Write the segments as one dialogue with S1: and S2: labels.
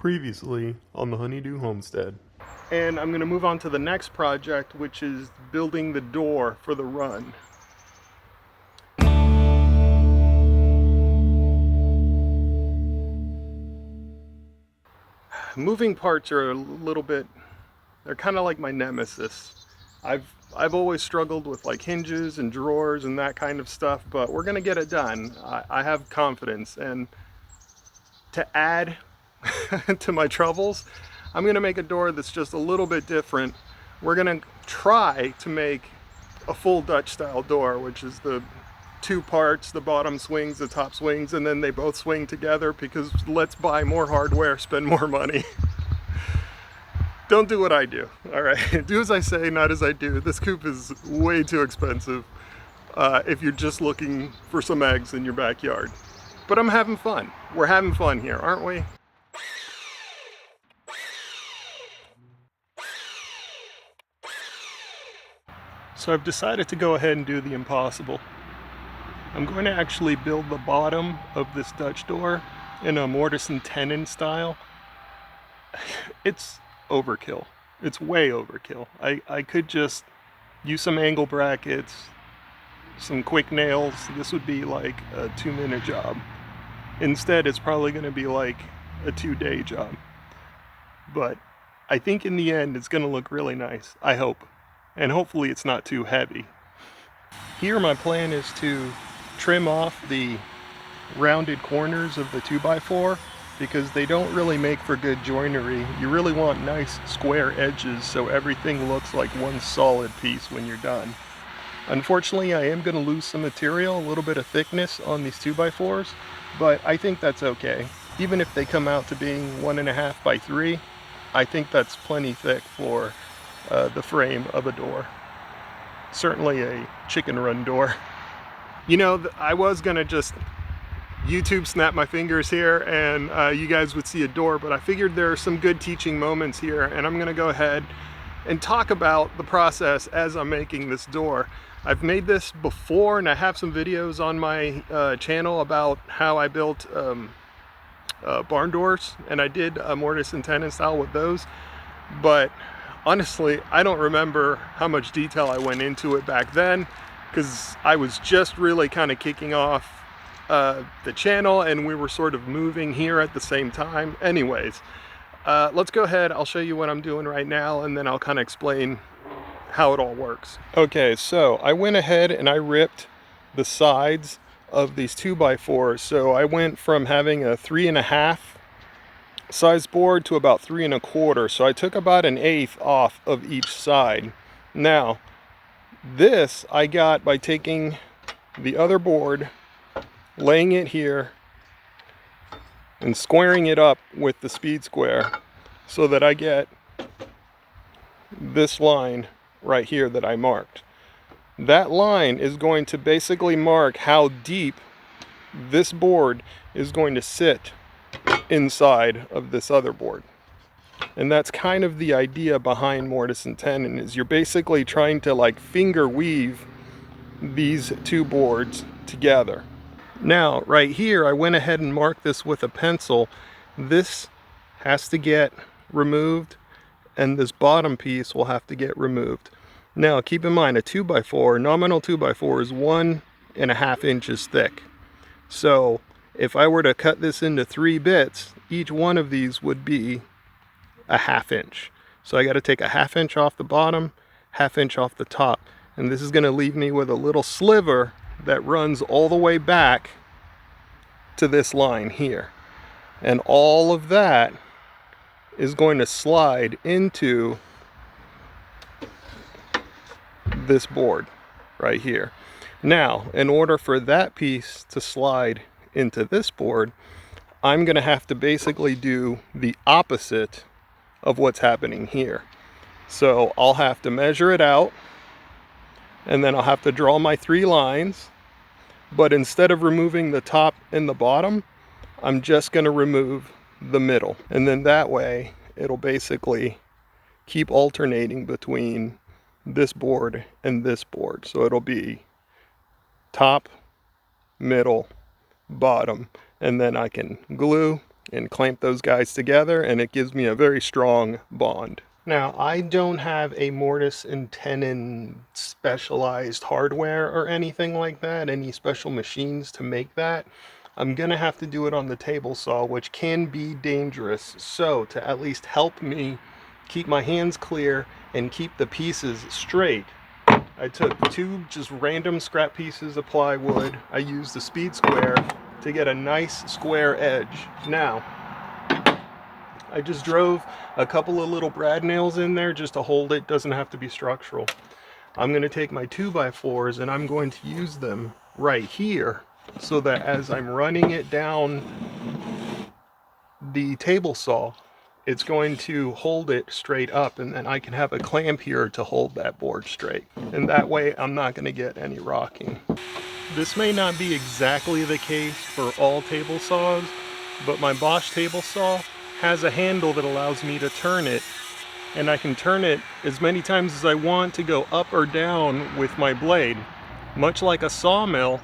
S1: Previously on the Honeydew Homestead.
S2: And I'm going to move on to the next project, which is building the door for the run. Moving parts are a little bit, they're kind of like my nemesis. I've always struggled with like hinges and drawers and that kind of stuff, but we're gonna get it done. I have confidence, and to add to my troubles, I'm gonna make a door that's just a little bit different. We're gonna try to make a full Dutch style door, which is the two parts, the bottom swings, the top swings, and then they both swing together, because let's buy more hardware, spend more money. Don't do what I do, all right? Do as I say, not as I do. This coop is way too expensive if you're just looking for some eggs in your backyard. But I'm having fun. We're having fun here, aren't we? So I've decided to go ahead and do the impossible. I'm going to actually build the bottom of this Dutch door in a mortise and tenon style. It's overkill. It's way overkill. I could just use some angle brackets, some quick nails. This would be like a 2-minute job. Instead, it's probably going to be like a 2-day job. But I think in the end, it's going to look really nice. I hope. And hopefully it's not too heavy. Here my plan is to trim off the rounded corners of the 2x4 because they don't really make for good joinery. You really want nice square edges so everything looks like one solid piece when you're done. Unfortunately, I am going to lose some material, a little bit of thickness on these 2x4s, but I think that's okay. Even if they come out to being 1.5 by 3, I think that's plenty thick for the frame of a door. Certainly a chicken run door. You know, I was gonna just YouTube snap my fingers here and you guys would see a door, but I figured there are some good teaching moments here, and I'm gonna go ahead and talk about the process as I'm making this door. I've made this before, and I have some videos on my channel about how I built barn doors, and I did a mortise and tenon style with those, but honestly, I don't remember how much detail I went into it back then, because I was just really kind of kicking off the channel, and we were sort of moving here at the same time. Anyways, let's go ahead. I'll show you what I'm doing right now, and then I'll kind of explain how it all works. Okay, so I went ahead and I ripped the sides of these 2x4s. So I went from having a 3.5 size board to about 3.25. So I took about 1/8 off of each side. Now, this I got by taking the other board, laying it here, and squaring it up with the speed square so that I get this line right here that I marked. That line is going to basically mark how deep this board is going to sit inside of this other board. And that's kind of the idea behind mortise and tenon, is you're basically trying to like finger weave these two boards together. Now right here I went ahead and marked this with a pencil. This has to get removed, and this bottom piece will have to get removed. Now keep in mind, a 2x4, nominal 2x4 is 1.5 inches thick. So if I were to cut this into 3 bits, each one of these would be a 1/2 inch. So I got to take a 1/2 inch off the bottom, 1/2 inch off the top, and this is going to leave me with a little sliver that runs all the way back to this line here. And all of that is going to slide into this board right here. Now, in order for that piece to slide into this board, I'm going to have to basically do the opposite of what's happening here. So I'll have to measure it out, and then I'll have to draw my 3 lines, but instead of removing the top and the bottom, I'm just going to remove the middle, and then that way it'll basically keep alternating between this board and this board. So it'll be top, middle, bottom, and then I can glue and clamp those guys together, and it gives me a very strong bond. Now, I don't have a mortise and tenon specialized hardware or anything like that, any special machines to make that. I'm gonna have to do it on the table saw, which can be dangerous. So to at least help me keep my hands clear and keep the pieces straight, I took 2 just random scrap pieces of plywood. I used the speed square to get a nice square edge. Now, I just drove a couple of little brad nails in there just to hold it. Doesn't have to be structural. I'm going to take my 2x4s and I'm going to use them right here so that as I'm running it down the table saw, it's going to hold it straight up, and then I can have a clamp here to hold that board straight. And that way I'm not going to get any rocking. This may not be exactly the case for all table saws, but my Bosch table saw has a handle that allows me to turn it, and I can turn it as many times as I want to go up or down with my blade. Much like a sawmill,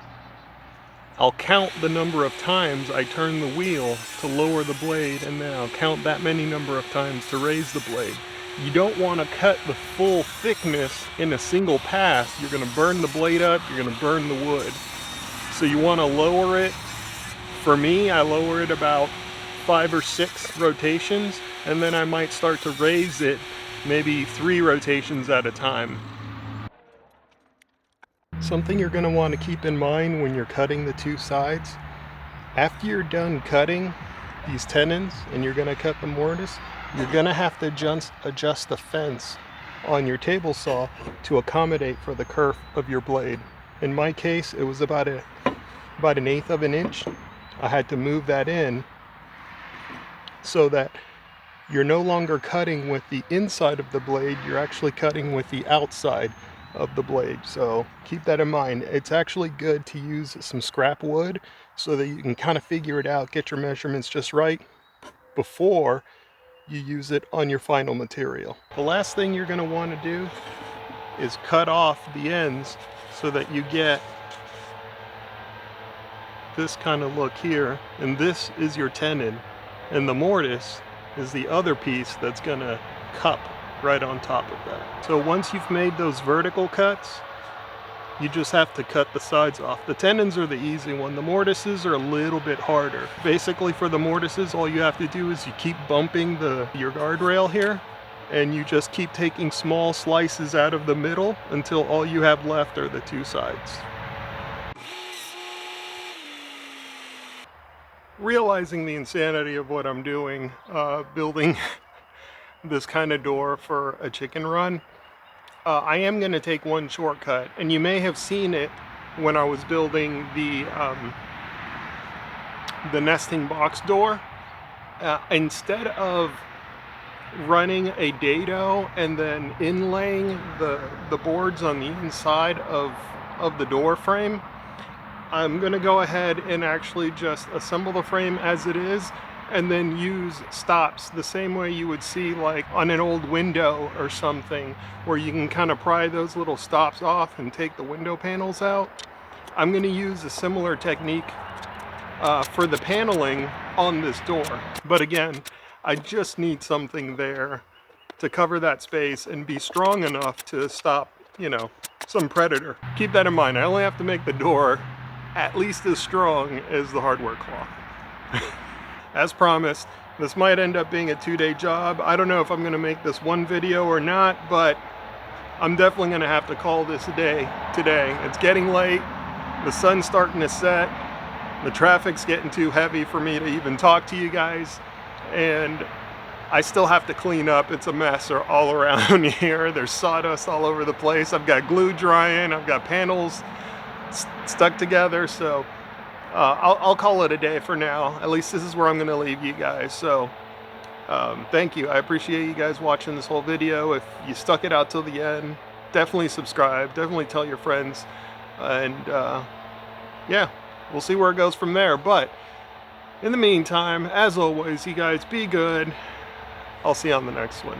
S2: I'll count the number of times I turn the wheel to lower the blade, and then I'll count that many number of times to raise the blade. You don't want to cut the full thickness in a single pass. You're going to burn the blade up, you're going to burn the wood. So you want to lower it. For me, I lower it about 5 or 6 rotations, and then I might start to raise it maybe 3 rotations at a time. Something you're going to want to keep in mind when you're cutting the 2 sides, after you're done cutting these tenons and you're going to cut the mortise, you're going to have to adjust the fence on your table saw to accommodate for the kerf of your blade. In my case, it was about 1/8 of an inch. I had to move that in so that you're no longer cutting with the inside of the blade, you're actually cutting with the outside of the blade. So keep that in mind. It's actually good to use some scrap wood so that you can kind of figure it out, get your measurements just right before you use it on your final material. The last thing you're going to want to do is cut off the ends so that you get this kind of look here, and this is your tenon, and the mortise is the other piece that's going to cup right on top of that. So once you've made those vertical cuts, you just have to cut the sides off. The tenons are the easy one. The mortises are a little bit harder. Basically for the mortises, all you have to do is you keep bumping your guardrail here, and you just keep taking small slices out of the middle until all you have left are the 2 sides. Realizing the insanity of what I'm doing, building this kind of door for a chicken run, I am going to take one shortcut, and you may have seen it when I was building the nesting box door. Instead of running a dado and then inlaying the boards on the inside of the door frame, I'm going to go ahead and actually just assemble the frame as it is, and then use stops the same way you would see like on an old window or something, where you can kind of pry those little stops off and take the window panels out. I'm going to use a similar technique for the paneling on this door. But again, I just need something there to cover that space and be strong enough to stop, you know, some predator. Keep that in mind. I only have to make the door at least as strong as the hardware cloth. As promised, this might end up being a 2-day job. I don't know if I'm going to make this one video or not, but I'm definitely going to have to call this a day today. It's getting late, the sun's starting to set, the traffic's getting too heavy for me to even talk to you guys, and I still have to clean up. It's a mess all around here. There's sawdust all over the place. I've got glue drying, I've got panels stuck together, so I'll call it a day for now. At least this is where I'm going to leave you guys. So thank you. I appreciate you guys watching this whole video. If you stuck it out till the end, definitely subscribe. Definitely tell your friends. And yeah, we'll see where it goes from there. But in the meantime, as always, you guys be good. I'll see you on the next one.